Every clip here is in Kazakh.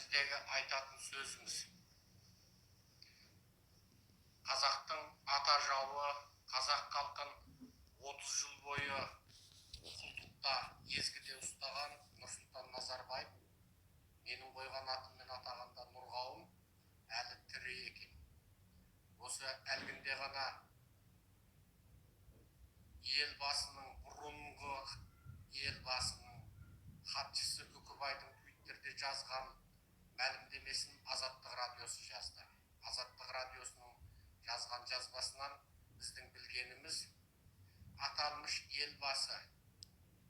біздегі айтатын сөзіміз. Қазақтың ата жауы, қазақ халқын 30 жыл бойы құлдықта, езгіде ұстаған Нұрсұлтан Назарбаев, менің қойған атыммен атағанда Нұрғауын, әлі тірі екен. Осы әлгінде ғана бұрынғы елбасының хатшысы Үкібайдың твиттерде жазған мәлімдемесін Азаттық радиосы жазды. Азаттық радиосының жазған жазбасынан біздің білгеніміз, аталмыш елбасы,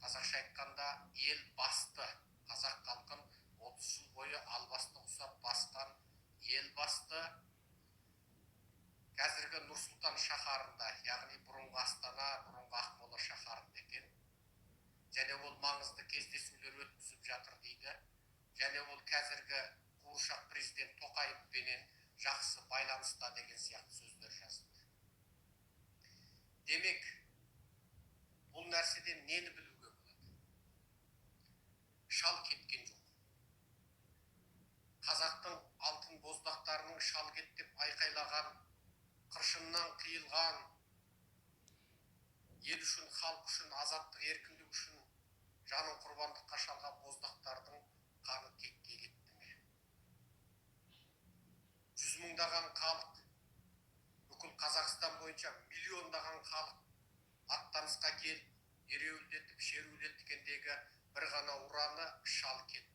қазақша айтқанда ел басты, қазақ халқын 30 жыл бойы албасты құсап басқан ел басты, қазіргі Нұрсұлтан шаһарында, яғни бұрынғы Астана, бұрынғы Ақмола шаһарында екен. Және ол маңызды кездесулер өткізіп жатыр дейді. Және ол қазіргі қуыршақ президент Тоқаевпенен жақсы байланыста деген сияқты сөздер жазды. Демек, бұл нәрседен нені білуге болады? Шал кеткен жоқ. Қазақтың алтын боздақтарының шал кет деп айқайлаған, қыршыннан қиылған, ел үшін, халық үшін, азаттық еркіндік үшін жанын құрбандыққа шалған боздақтардың қаны текке кетті ме? 100 мыңдаған халық, бүкіл Қазақстан бойынша миллиондаған халық аттанысқа келіп, ереуілдетіп, шеруілдеткендегі бір ғана ұраны шал кетті.